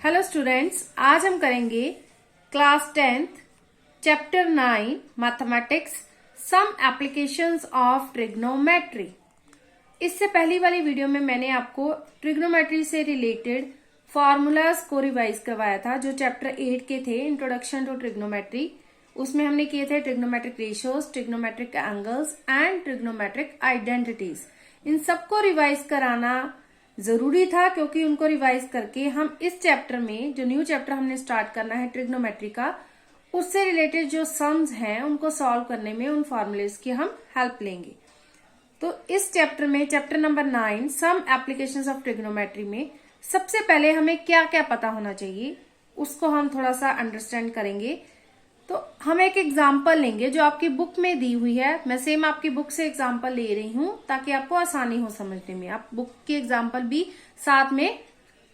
Hello students, आज हम करेंगे class 10th chapter 9 mathematics some applications of trigonometry. इससे पहली वाली वीडियो में मैंने आपको ट्रिग्नोमेट्री से रिलेटेड फॉर्मूलाज को रिवाइज करवाया था जो चैप्टर 8 के थे, इंट्रोडक्शन टू ट्रिग्नोमेट्री। उसमें हमने किए थे trigonometric ratios, trigonometric angles and trigonometric identities. इन सबको रिवाइज कराना जरूरी था क्योंकि उनको रिवाइज करके हम इस चैप्टर में, जो न्यू चैप्टर हमने स्टार्ट करना है ट्रिग्नोमेट्री का, उससे रिलेटेड जो सम्स हैं उनको सॉल्व करने में उन फॉर्मूलेज की हम हेल्प लेंगे। तो इस चैप्टर में, chapter number 9 some applications of trigonometry में सबसे पहले हमें क्या क्या पता होना चाहिए उसको हम थोड़ा सा अंडरस्टैंड करेंगे। तो हम एक एग्जाम्पल लेंगे जो आपकी बुक में दी हुई है। मैं सेम आपकी बुक से एग्जाम्पल ले रही हूं ताकि आपको आसानी हो समझने में। आप बुक की एग्जाम्पल भी साथ में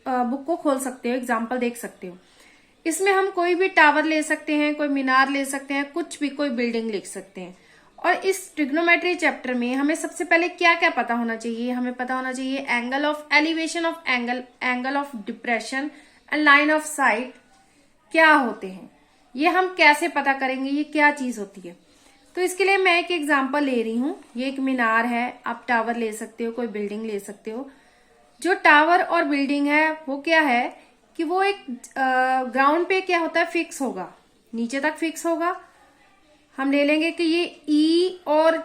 बुक को खोल सकते हो, एग्जाम्पल देख सकते हो। इसमें हम कोई भी टावर ले सकते हैं, कोई मीनार ले सकते हैं, कुछ भी, कोई बिल्डिंग लिख सकते हैं। और इस ट्रिग्नोमेट्री चैप्टर में हमें सबसे पहले क्या क्या पता होना चाहिए? हमें पता होना चाहिए angle of elevation of angle of depression and line of site क्या होते हैं, ये हम कैसे पता करेंगे, ये क्या चीज होती है। तो इसके लिए मैं एक एग्जांपल ले रही हूं। ये एक मीनार है, आप टावर ले सकते हो, कोई बिल्डिंग ले सकते हो। जो टावर और बिल्डिंग है वो क्या है कि वो एक ग्राउंड पे क्या होता है, फिक्स होगा, नीचे तक फिक्स होगा। हम ले लेंगे कि ये ई और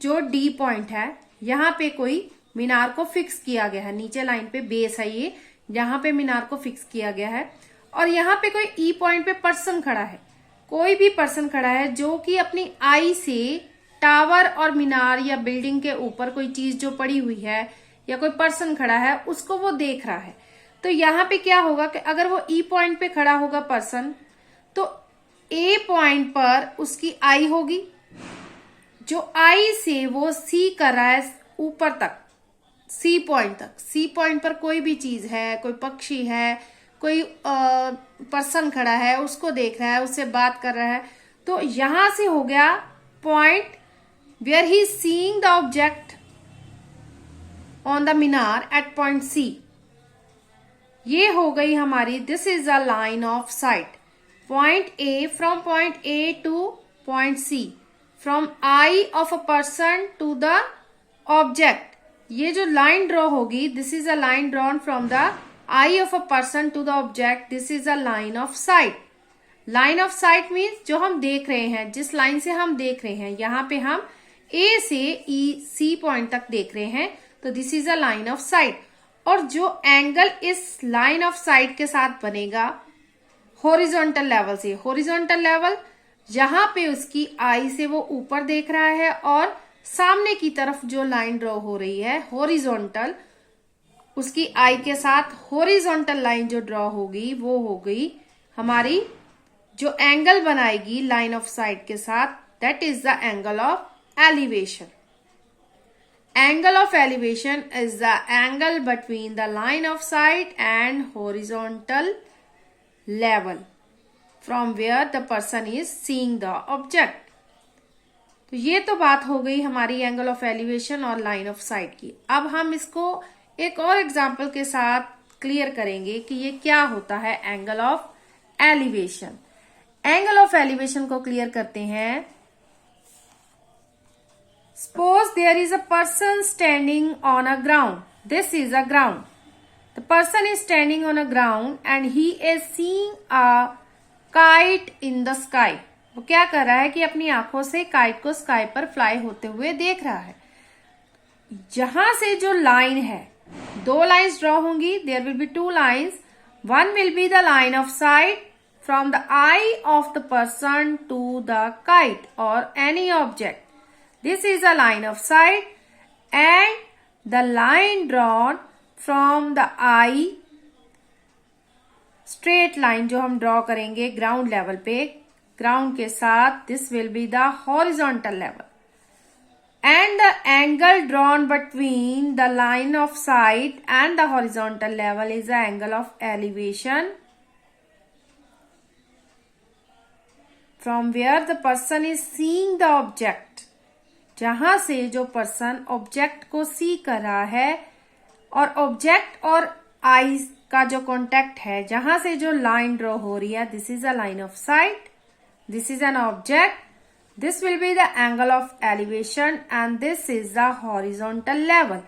जो डी पॉइंट है, यहाँ पे कोई मीनार को फिक्स किया गया है, नीचे लाइन पे बेस है, ये यहाँ पे मीनार को फिक्स किया गया है। और यहाँ पे कोई ई पॉइंट पे पर्सन खड़ा है, कोई भी पर्सन खड़ा है जो कि अपनी आई से टावर और मीनार या बिल्डिंग के ऊपर कोई चीज जो पड़ी हुई है या कोई पर्सन खड़ा है उसको वो देख रहा है। तो यहाँ पे क्या होगा कि अगर वो ई पॉइंट पे खड़ा होगा पर्सन, तो ए पॉइंट पर उसकी आई होगी, जो आई से वो सी कर रहा है ऊपर तक, सी पॉइंट तक। सी पॉइंट पर कोई भी चीज है, कोई पक्षी है, कोई पर्सन खड़ा है, उसको देख रहा है, उससे बात कर रहा है। तो यहां से हो गया point where he seeing the object on the मीनार एट पॉइंट सी। ये हो गई हमारी, this is a line of sight. Point A, from point A to point C, from eye of a person to the object. ये जो line draw होगी, this is a line drawn from the eye of a person to the object, this is a line of sight. line of sight means जो हम देख रहे हैं, जिस line से हम देख रहे हैं, यहाँ पे हम A से E C पॉइंट तक देख रहे हैं, तो this is a line of sight. और जो एंगल इस लाइन ऑफ साइट के साथ बनेगा हॉरिजॉन्टल लेवल से, हॉरिजॉन्टल लेवल जहां पे उसकी आई से वो ऊपर देख रहा है और सामने की तरफ जो लाइन ड्रॉ हो रही है हॉरिजॉन्टल, उसकी आई के साथ हॉरिजॉन्टल लाइन जो ड्रॉ होगी वो हो गई हमारी, जो एंगल बनाएगी लाइन ऑफ साइट के साथ, that is the angle of elevation. Angle of elevation is the angle between the line of sight and horizontal level from where the person is seeing the object. तो ये तो बात हो गई हमारी angle of elevation और line of sight की। अब हम इसको एक और एग्जाम्पल के साथ क्लियर करेंगे कि ये क्या होता है angle of elevation. Angle of elevation को क्लियर करते हैं। Suppose there is a person standing on a ground, this is a ground. The person is standing on a ground and he is seeing a kite in the sky. वो क्या कर रहा है कि अपनी आंखों से काइट को स्काई पर फ्लाई होते हुए देख रहा है। जहां से जो लाइन है, दो लाइन्स ड्रॉ होंगी, there will be two lines. One will be the line of sight from the eye of the person to the kite और any object, this is a line of sight. And the line drawn from the eye, straight line जो हम draw करेंगे ground level पे, ground के साथ, this will be the horizontal level. And the angle drawn between the line of sight and the horizontal level is the angle of elevation from where the person is seeing the object. जहां से जो person object को सी कर रहा है और object और आई का जो कॉन्टेक्ट है, जहां से जो लाइन ड्रॉ हो रही है, this is a line of site, this is an object, this will be the angle of elevation and this is the horizontal level.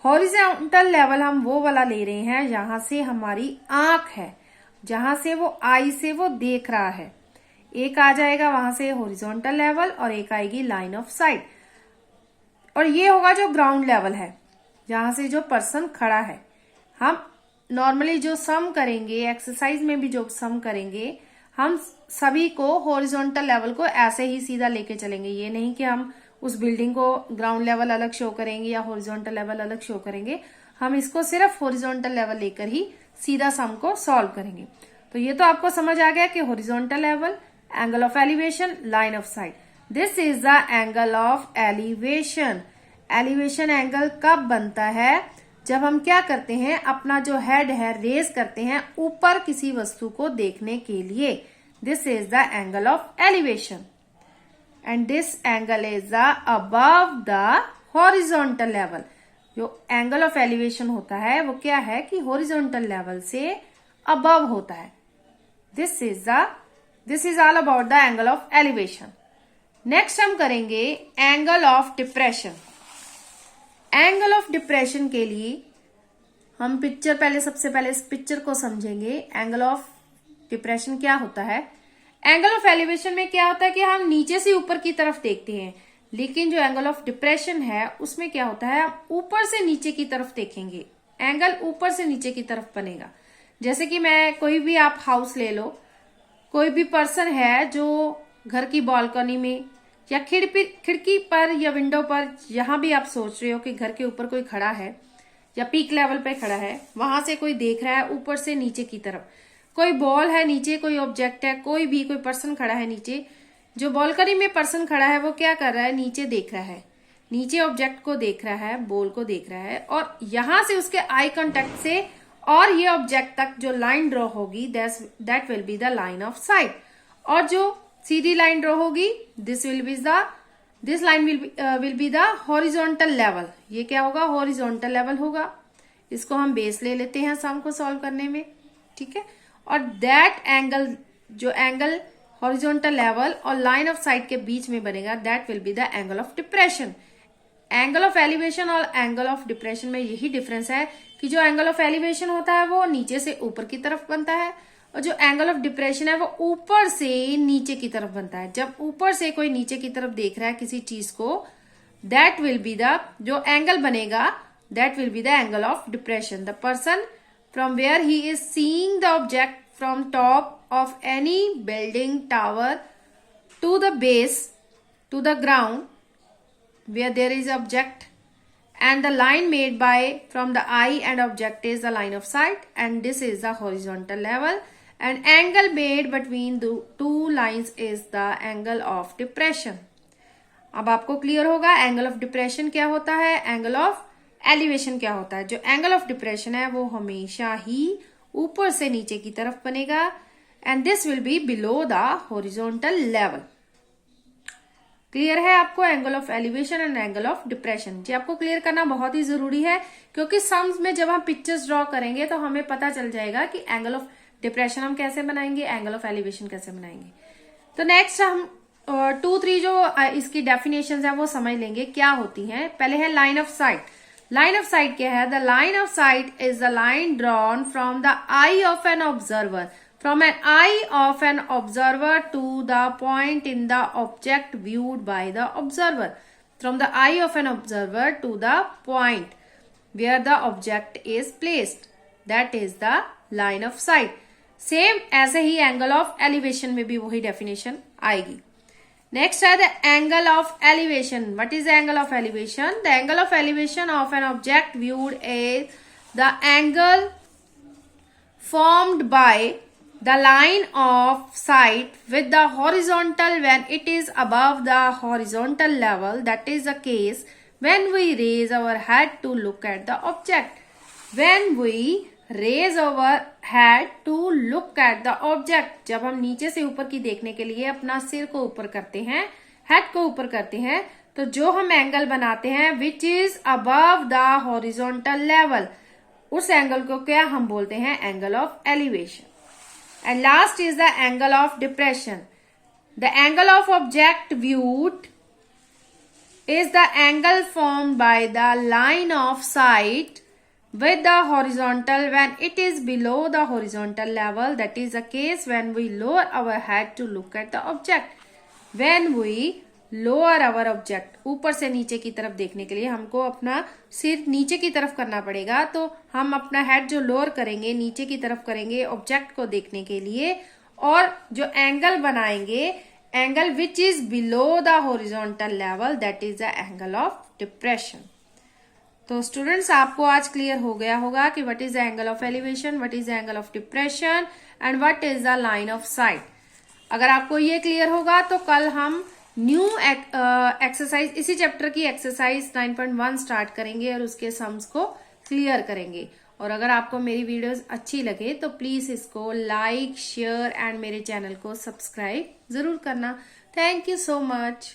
Horizontal level हम वो वाला ले रहे हैं जहां से हमारी आंख है, जहां से वो आई से वो देख रहा है। एक आ जाएगा वहां से हॉरिजॉन्टल लेवल और एक आएगी लाइन ऑफ साइट, और ये होगा जो ग्राउंड लेवल है, जहां से जो पर्सन खड़ा है। हम नॉर्मली जो सम करेंगे, एक्सरसाइज में भी जो सम करेंगे, हम सभी को हॉरिजॉन्टल लेवल को ऐसे ही सीधा लेके चलेंगे। ये नहीं कि हम उस बिल्डिंग को ग्राउंड लेवल अलग शो करेंगे या हॉरिजॉन्टल लेवल अलग शो करेंगे। हम इसको सिर्फ हॉरिजॉन्टल लेवल लेकर ही सीधा सम को सॉल्व करेंगे। तो ये तो आपको समझ आ गया कि horizontal level, angle of elevation, line of site. This is the angle of elevation. Elevation angle कब बनता है? जब हम क्या करते हैं, अपना जो हेड है रेज करते हैं ऊपर किसी वस्तु को देखने के लिए। This is the angle of elevation and this angle is the above the horizontal level. जो एंगल ऑफ एलिवेशन होता है वो क्या है कि हॉरिजॉन्टल लेवल से अबव होता है। This is all about the angle of elevation. Next हम करेंगे angle of depression. Angle of depression के लिए हम सबसे पहले इस पिक्चर को समझेंगे। एंगल ऑफ डिप्रेशन क्या होता है? एंगल ऑफ एलिवेशन में क्या होता है कि हम नीचे से ऊपर की तरफ देखते हैं, लेकिन जो एंगल ऑफ डिप्रेशन है उसमें क्या होता है, हम ऊपर से नीचे की तरफ देखेंगे। एंगल ऊपर से नीचे की तरफ बनेगा। जैसे कि कोई भी आप हाउस ले लो, कोई भी पर्सन है जो घर की बालकनी में या खिड़की पर या विंडो पर, जहां भी आप सोच रहे हो कि घर के ऊपर कोई खड़ा है या पीक लेवल पे खड़ा है, वहां से कोई देख रहा है ऊपर से नीचे की तरफ। कोई बॉल है नीचे, कोई ऑब्जेक्ट है, कोई पर्सन खड़ा है नीचे। जो बालकनी में पर्सन खड़ा है वो क्या कर रहा है, नीचे देख रहा है, नीचे ऑब्जेक्ट को देख रहा है, बॉल को देख रहा है, और यहां से उसके आई कांटेक्ट से और ये ऑब्जेक्ट तक जो लाइन ड्रॉ होगी, that will be the line of site. और जो सीधी लाइन ड्रॉ होगी, this line will be the horizontal level. ये क्या होगा, हॉरिजॉन्टल लेवल होगा। इसको हम बेस ले लेते हैं सम को सॉल्व करने में, ठीक है। और दैट एंगल, जो एंगल हॉरिजॉन्टल लेवल और लाइन ऑफ साइट के बीच में बनेगा, that will be the angle of depression. Angle of elevation और एंगल ऑफ डिप्रेशन में यही डिफरेंस है कि जो एंगल ऑफ एलिवेशन होता है वो नीचे से ऊपर की तरफ बनता है, और जो एंगल ऑफ डिप्रेशन है वो ऊपर से नीचे की तरफ बनता है। जब ऊपर से कोई नीचे की तरफ देख रहा है किसी चीज को, दैट विल बी द, जो एंगल बनेगा, that will be the angle of depression. The person from where he is seeing the object from top of any building, tower, to the base, to the ground where there is object, and the line made from the eye and object is the line of sight, and this is the horizontal level, and angle made between the two lines is the angle of depression. अब आपको clear होगा angle of depression क्या होता है, angle of elevation क्या होता है। जो एंगल ऑफ डिप्रेशन है वो हमेशा ही ऊपर से नीचे की तरफ बनेगा, and this will be below the horizontal level. Clear है आपको angle of elevation and angle of depression? जी, आपको क्लियर करना बहुत ही जरूरी है, क्योंकि सम्स में जब हम पिक्चर्स ड्रॉ करेंगे तो हमें पता चल जाएगा कि एंगल ऑफ डिप्रेशन हम कैसे बनाएंगे, एंगल ऑफ एलिवेशन कैसे बनाएंगे। तो नेक्स्ट हम 2-3 जो इसकी डेफिनेशन है वो समझ लेंगे क्या होती हैं। पहले है line of site. Line of site क्या है? The line of site is the line drawn from the eye of an observer, from an eye of an observer to the point in the object viewed by the observer. From the eye of an observer to the point where the object is placed. That is the line of sight. Same ऐसे ही angle of elevation में भी वही definition आएगी। Next है the angle of elevation. What is the angle of elevation? The angle of elevation of an object viewed is the angle formed by the line of sight with the horizontal when it is above the horizontal level. That is the case when we raise our head to look at the object. When we raise our head to look at the object, जब हम नीचे से ऊपर की देखने के लिए अपना सिर को ऊपर करते हैं, हेड को ऊपर करते हैं, तो जो हम एंगल बनाते हैं which is above the horizontal level, उस एंगल को क्या हम बोलते हैं, angle of elevation. And last is the angle of depression. The angle of object viewed is the angle formed by the line of sight with the horizontal when it is below the horizontal level. That is the case when we lower our head to look at the object. When we lower our object, ऊपर से नीचे की तरफ देखने के लिए हमको अपना सिर नीचे की तरफ करना पड़ेगा, तो हम अपना हेड जो लोअर करेंगे, नीचे की तरफ करेंगे ऑब्जेक्ट को देखने के लिए, और जो एंगल बनाएंगे, angle which is below the horizontal level, that is the angle of depression. तो स्टूडेंट्स, आपको आज क्लियर हो गया होगा कि what is the angle of elevation, what is the angle of depression and what is the line of site. अगर आपको ये क्लियर होगा तो कल हम न्यू एक्सरसाइज, इसी चैप्टर की एक्सरसाइज 9.1 स्टार्ट करेंगे और उसके सम्स को क्लियर करेंगे। और अगर आपको मेरी वीडियोस अच्छी लगे तो प्लीज इसको लाइक, शेयर एंड मेरे चैनल को सब्सक्राइब जरूर करना। Thank you so much.